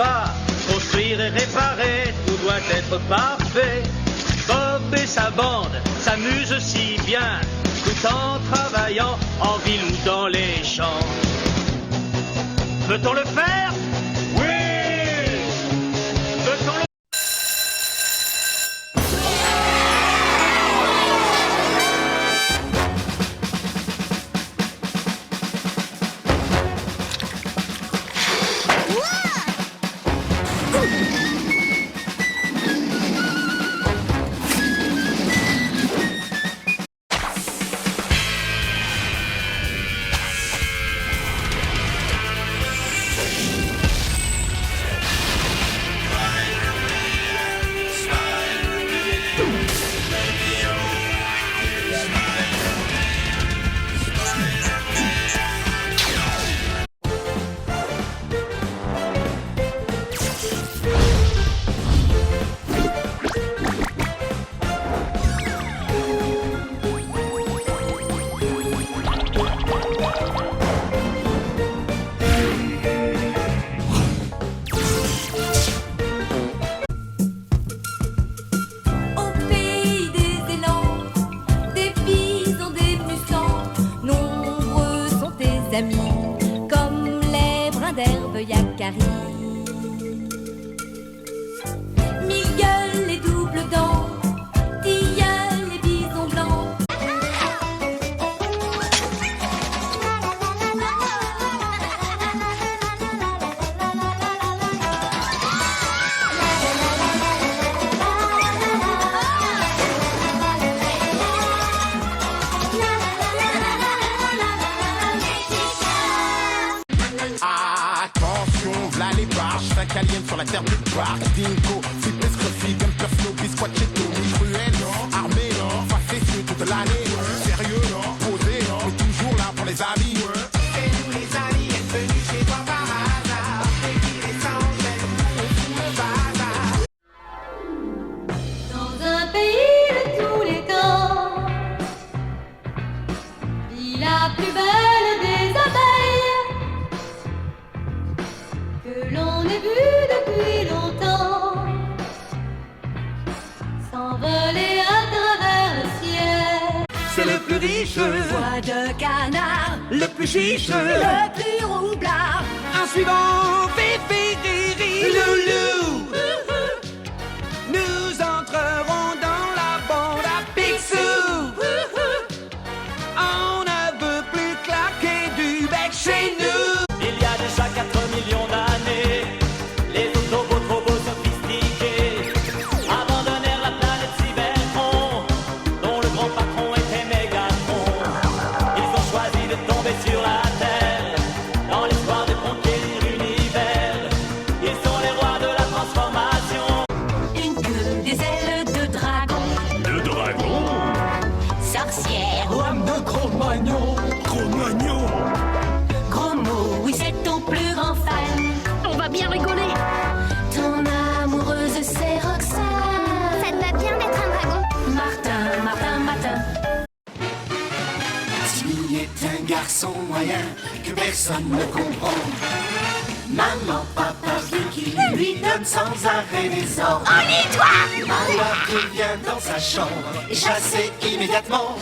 pas. Construire et réparer, tout doit être parfait. Bob et sa bande s'amusent si bien, tout en travaillant en ville ou dans les champs. Peut-on le faire? Oui! Peut-on le comme les brins d'herbe Yakari. Mille gueules, les doubles dents, tilleuls, les bisons blancs. Italienne sur la terre de Bar, Dingo, Cypress, Coffee, Gunpla, Snow, Bisquatchetto, Cruel, armé, facétieux toute l'année, sérieux, posé, mais toujours là pour les amis. C'est nous les amis, être venus chez toi par hasard, et qui descendent, mais nous on fout le bazar. Dans un pays de tous les temps, vit la plus belle des abeilles que l'on ait vue depuis longtemps, s'envoler à travers le ciel. C'est le plus riche, Voix de canard, le plus chiche, le plus roublard. en suivant Fifi, Riri, Loulou. Nous entrerons dans la bande à Picsou. On ne veut plus claquer du bec chez nous. Il y a déjà 4 millions d'années, les Autobots trop beaux sophistiqués abandonnèrent la planète Cybertron, dont le grand patron était Megatron. Ils ont choisi de tomber sur la Terre, dans l'espoir de conquérir l'univers. Ils sont les rois de la transformation. Une queue, des ailes de dragon, Le dragon, sorcière, Lame de Cro-Magnon, Cro-Magnon. gros mot, oui c'est ton plus grand fan. On va bien rigoler. Ton amoureuse c'est Roxane. Ça te va bien d'être un dragon? Martin, Martin, Martin. Timmy est un garçon moyen que personne ne comprend. Maman, papa, qui lui donne sans arrêt des ordres. Ennuie-toi! Malheur revient dans sa chambre et chassé immédiatement.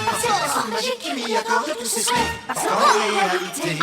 Parce que la sorte magique qui lui accorde tous ses souhaits. Parce qu'en réalité,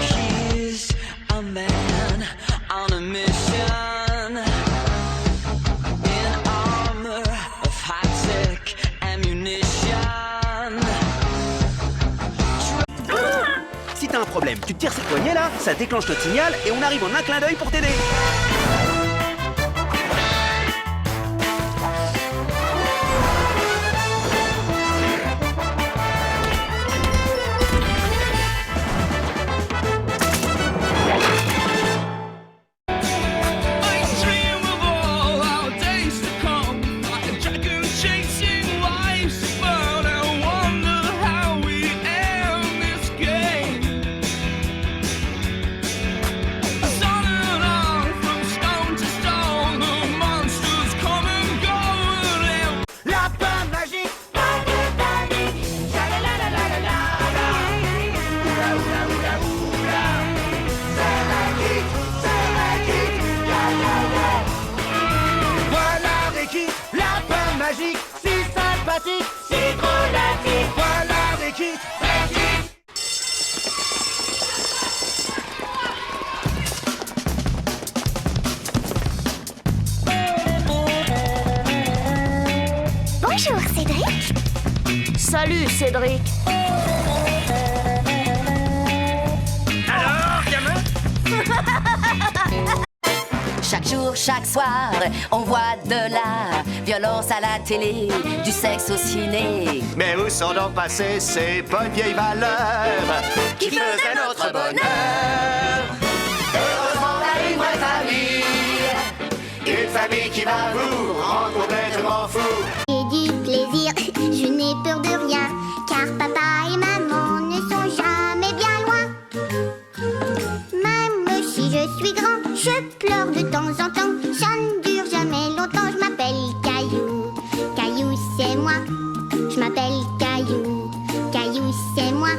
He's a man on a mission in armor of high-tech ammunition. Si t'as un problème, tu tires cette poignée là, ça déclenche notre signal et on arrive en un clin d'œil pour t'aider. Started off from Salut, Cédric. Alors, gamin? Chaque jour, chaque soir, on voit de la violence à la télé, du sexe au ciné. Mais où sont donc passées ces bonnes vieilles valeurs qui faisaient notre bonheur? Heureusement, on a une vraie famille, une famille qui va vous rendre complètement fou. Et du plaisir, je n'ai peur de rien, car papa et maman ne sont jamais bien loin. Même si je suis grand, je pleure de temps en temps. Ça ne dure jamais longtemps. Je m'appelle Caillou, Caillou c'est moi. Je m'appelle Caillou, Caillou c'est moi.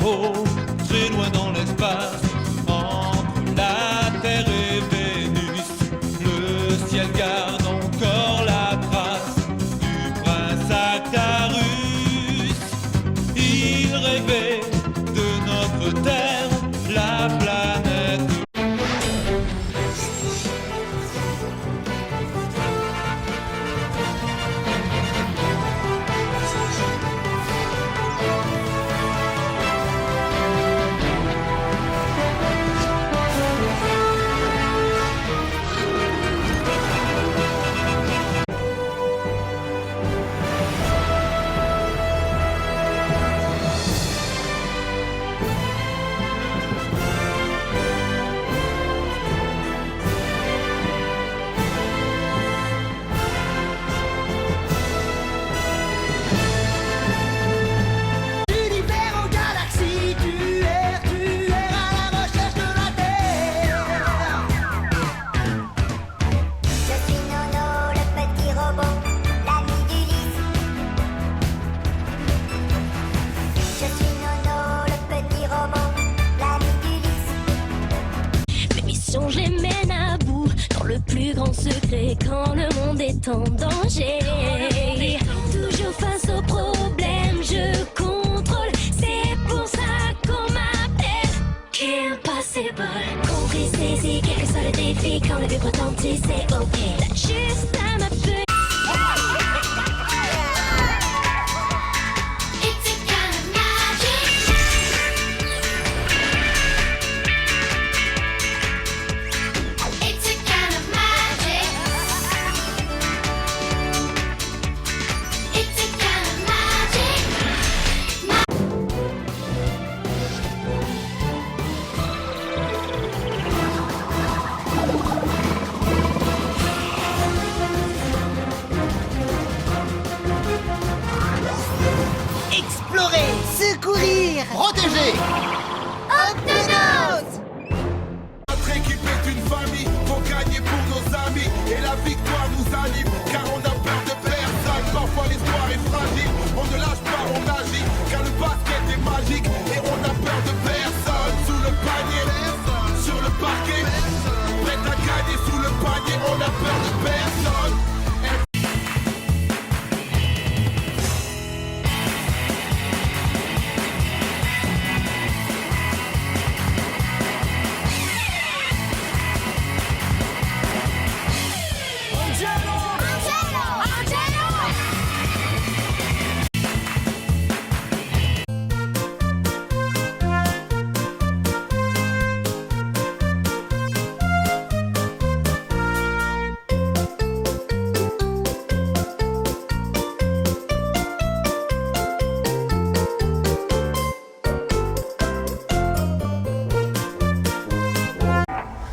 Là-haut, très loin dans l'espace, entre la Terre et Vénus, le ciel garde encore la trace du prince Acarus. Il rêvait de notre Terre, la planète. Univers en galaxie, tu es à la recherche de la Terre. Je suis Nono, le petit robot, l'ami d'Ulysse. Je suis Nono, le petit robot, l'ami d'Ulysse. Mes missions, je les mène à bout. Dans le plus grand secret, quand le monde est en danger. Toujours face aux problèmes, je contrôle. C'est pour ça qu'on m'appelle Impossible. Compris, saisi, quel que soit le défi. Quand le but retentit, c'est ok. T'as juste à m'appeler. It's a kind of magic. It's a kind of magic. It's a kind of magic. Explorer, secourir, protéger. Notre équipe est une famille, faut gagner pour nos amis. Et la victoire nous anime, car on a peur de personne. Parfois l'histoire est fragile, on ne lâche pas, on agit. Car le basket est magique, et on a peur de personne. Sous le panier, sur le parquet, prêt à gagner sous le panier, on a peur de personne.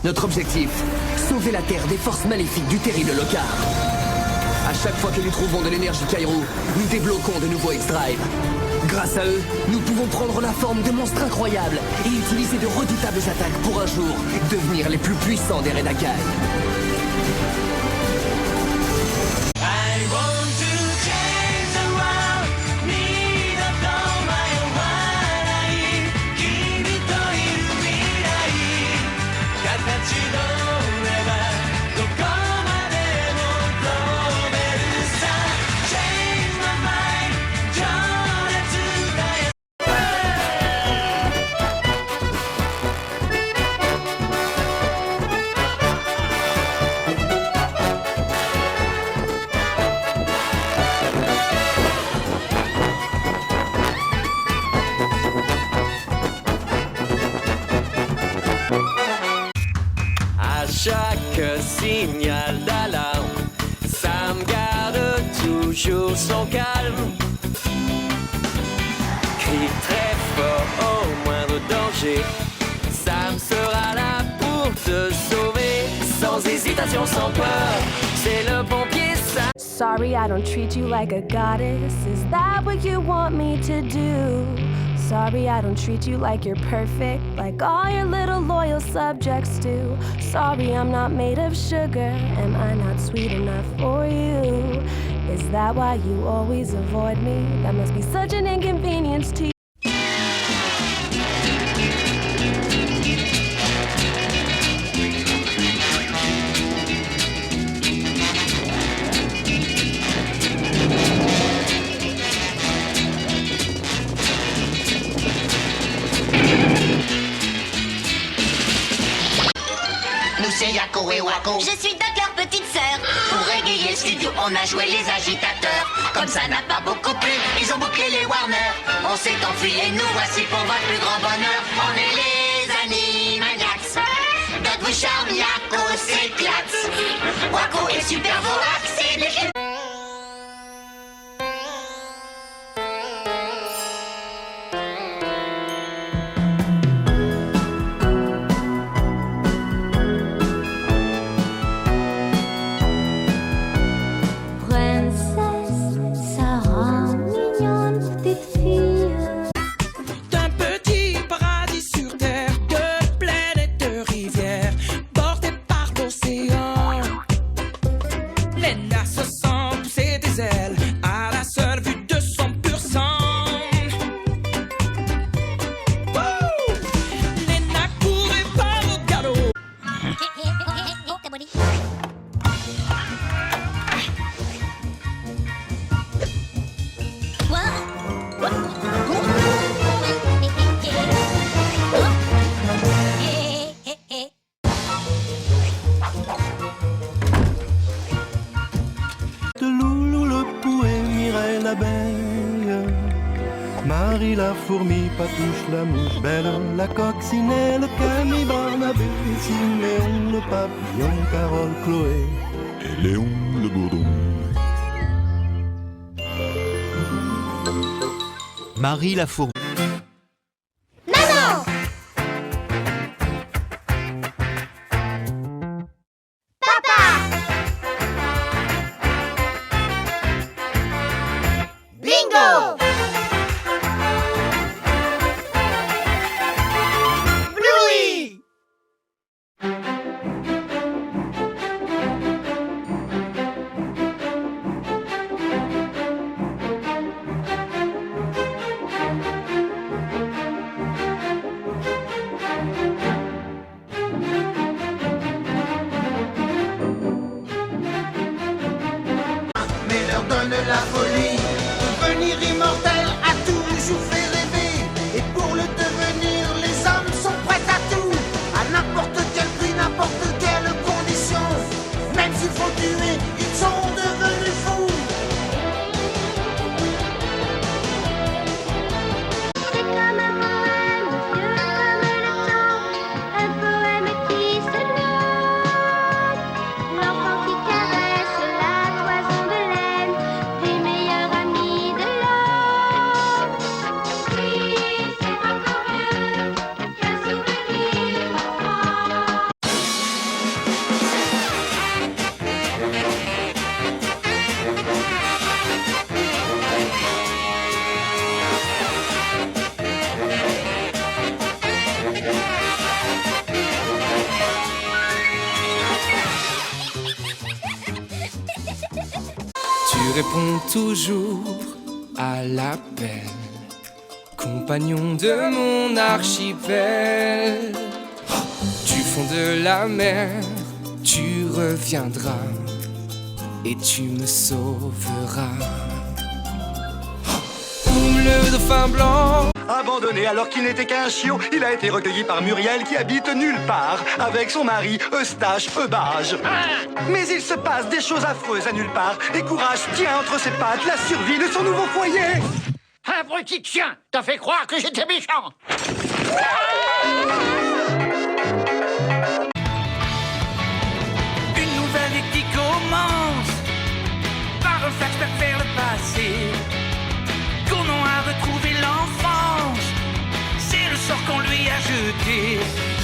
Notre objectif, sauver la Terre des forces maléfiques du terrible Locard. À chaque fois que nous trouvons de l'énergie Kairo, nous débloquons de nouveaux X-Drive. Grâce à eux, nous pouvons prendre la forme de monstres incroyables et utiliser de redoutables attaques pour un jour devenir les plus puissants des Redakai. toujours son calme. Crie très fort au moindre danger. Sam sera là pour te sauver. Sans hésitation, sans peur, c'est le pompier Sam. Sorry, I don't treat you like a goddess. Is that what you want me to do? Sorry, I don't treat you like you're perfect, like all your little loyal subjects do. Sorry, I'm not made of sugar. Am I not sweet enough for you? Is that why you always avoid me? That must be such an inconvenience to you. Nous c'est Yako et Wako. Je suis Doc, leur petite sœur. Pour égayer le studio, on a joué les agitateurs. Comme ça n'a pas beaucoup plu, ils ont bouclé les Warner. On s'est enfui et nous voici pour votre plus grand bonheur. On est les Animaniacs. Doc vous charme, Yako s'éclate. Wako est super vorax, c'est des... D'un petit paradis sur terre, de planètes, de rivières, bordées par l'océan. Lena se sent pousser des ailes à la seule vue de son pur sang. Wouh! Lena courait par au galop. De Loulou le Pouet, Mireille l'abeille, Marie la fourmi, Patouche la mouche, Belle la coccinelle, Camille Barnabé, Siméon le papillon, Carole Chloé et Léon le bourdon. Marie la fourmi. Maman! Papa! Bingo! Bluey! Mais leur donne la folie. Devenir immortel a toujours fait rêver. Et pour le devenir, les hommes sont prêts à tout. À n'importe quel prix, n'importe quelle condition. Même s'il faut tuer, ils sont devenus fous. C'est comme un poème, vieux comme le temps. Un poème qui se nomme. L'enfant qui caresse la toison de laine des meilleurs amis de l'homme. Oui, c'est encore mieux qu'un souvenir d'enfant. Tu réponds toujours à l'appel, compagnon de mon archipel. Du fond de la mer, tu reviendras et tu me sauveras. Comme le dauphin blanc. Abandonné alors qu'il n'était qu'un chiot, il a été recueilli par Muriel qui habite nulle part, avec son mari, Eustache Eubage. Mais il se passe des choses affreuses à nulle part, et Courage tient entre ses pattes la survie de son nouveau foyer. Abruti de chien, t'as fait croire que j'étais méchant. Une nouvelle vie qui commence par un flashback vers le jeter